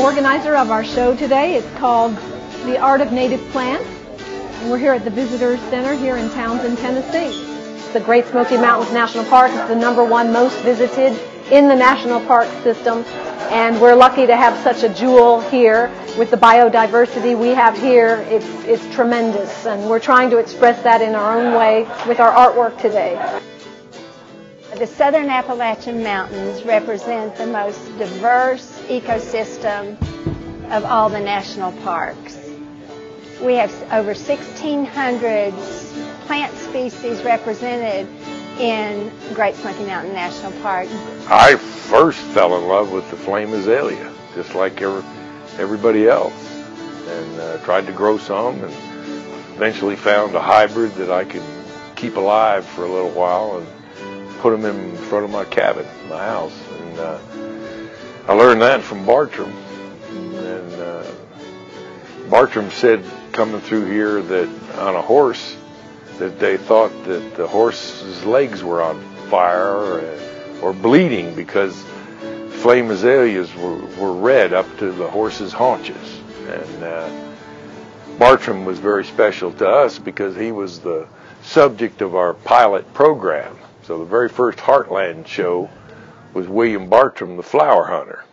organizer of our show today. It's called The Art of Native Plants, and we're here at the Visitors Center here in Townsend, Tennessee. The Great Smoky Mountains National Park is the #1 most visited in the national park system, and we're lucky to have such a jewel here. With the biodiversity we have here, it's tremendous, and we're trying to express that in our own way with our artwork today. The Southern Appalachian Mountains represent the most diverse ecosystem of all the national parks. We have over 1,600 plant species represented in Great Smoky Mountain National Park. I first fell in love with the flame azalea, just like everybody else, and tried to grow some, and eventually found a hybrid that I could keep alive for a little while and put them in front of my cabin, my house. And I learned that from Bartram. And Bartram said coming through here that on a horse, that they thought that the horse's legs were on fire or bleeding because flame azaleas were red up to the horse's haunches. And Bartram was very special to us because he was the subject of our pilot program. So the very first Heartland show was William Bartram, the flower hunter.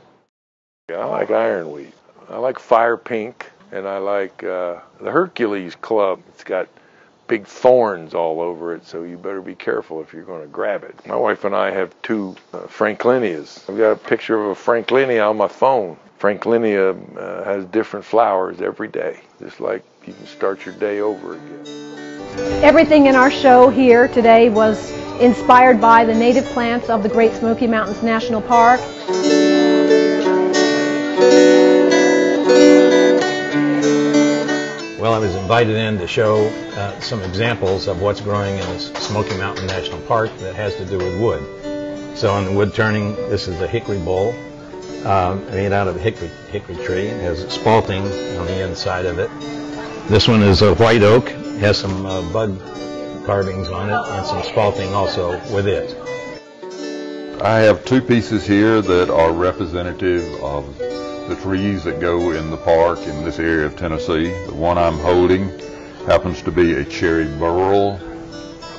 I like ironweed. I like fire pink, and I like the Hercules Club. It's got big thorns all over it, so you better be careful if you're going to grab it. My wife and I have 2 Franklinias. I've got a picture of a Franklinia on my phone. Franklinia has different flowers every day, just like you can start your day over again. Everything in our show here today was inspired by the native plants of the Great Smoky Mountains National Park. Well, I was invited in to show some examples of what's growing in the Smoky Mountain National Park that has to do with wood. So in the wood turning, this is a hickory bowl made out of a hickory tree. It has spalting on the inside of it. This one is a white oak. It has some bud carvings on it and some spalting also with it. I have 2 pieces here that are representative of the trees that go in the park in this area of Tennessee. The one I'm holding happens to be a cherry burl.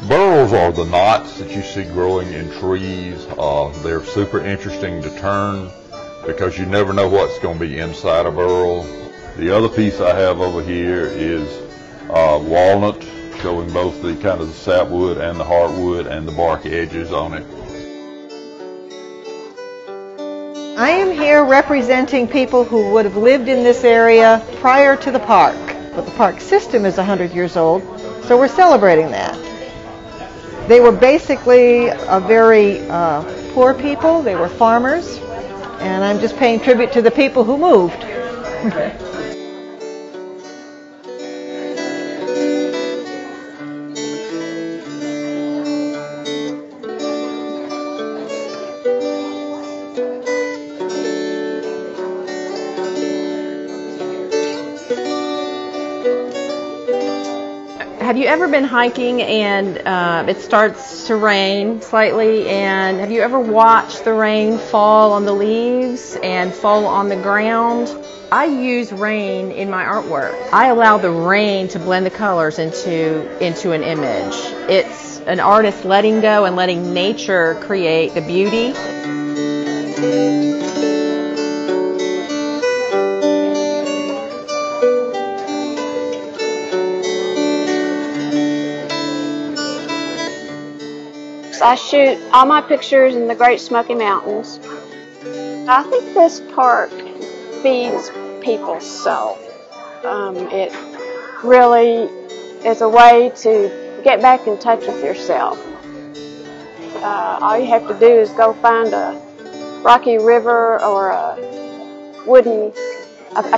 Burls are the knots that you see growing in trees. They're super interesting to turn because you never know what's going to be inside a burl. The other piece I have over here is walnut, showing both the kind of the sapwood and the heartwood and the bark edges on it. I am here representing people who would have lived in this area prior to the park. But the park system is 100 years old, so we're celebrating that. They were basically a very poor people. They were farmers, and I'm just paying tribute to the people who moved. Have you ever been hiking and it starts to rain slightly, and have you ever watched the rain fall on the leaves and fall on the ground? I use rain in my artwork. I allow the rain to blend the colors into an image. It's an artist letting go and letting nature create the beauty. I shoot all my pictures in the Great Smoky Mountains. I think this park feeds people's soul. It really is a way to get back in touch with yourself. All you have to do is go find a rocky river or a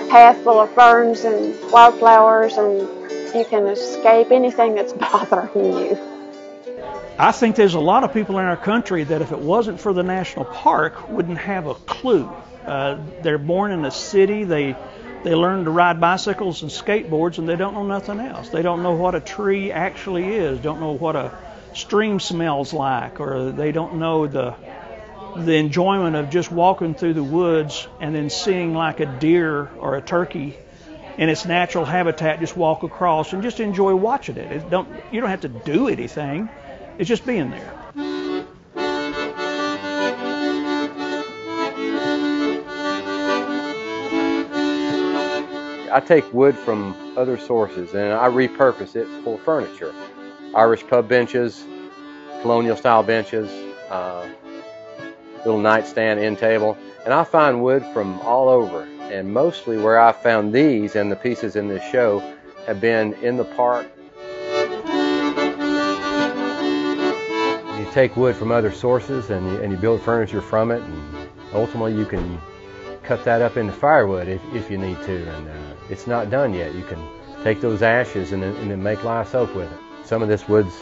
path full of ferns and wildflowers, and you can escape anything that's bothering you. I think there's a lot of people in our country that if it wasn't for the national park wouldn't have a clue. They're born in a city, they learn to ride bicycles and skateboards, and they don't know nothing else. They don't know what a tree actually is, don't know what a stream smells like, or they don't know the the enjoyment of just walking through the woods and then seeing like a deer or a turkey in its natural habitat just walk across and just enjoy watching it. You don't have to do anything. It's just being there. I take wood from other sources and I repurpose it for furniture. Irish pub benches, colonial style benches, little nightstand, end table. And I find wood from all over. And mostly where I found these and the pieces in this show have been in the park. You take wood from other sources and you build furniture from it, and ultimately you can cut that up into firewood if you need to. And it's not done yet. You can take those ashes and then make lye soap with it. Some of this wood's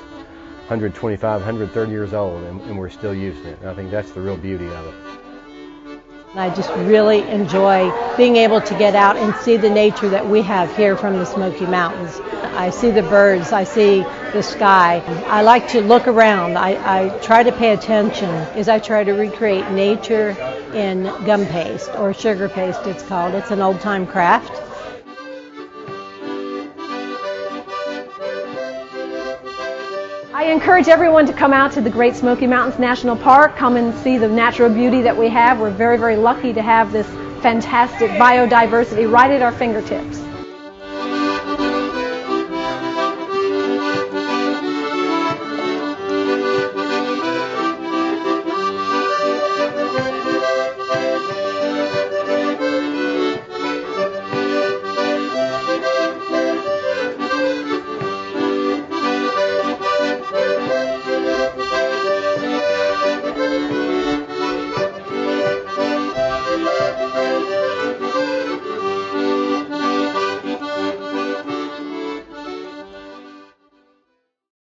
125, 130 years old, and we're still using it. And I think that's the real beauty of it. I just really enjoy being able to get out and see the nature that we have here from the Smoky Mountains. I see the birds, I see the sky. I like to look around. I try to pay attention as I try to recreate nature in gum paste, or sugar paste it's called. It's an old-time craft. I encourage everyone to come out to the Great Smoky Mountains National Park, come and see the natural beauty that we have. We're very, very lucky to have this fantastic biodiversity right at our fingertips.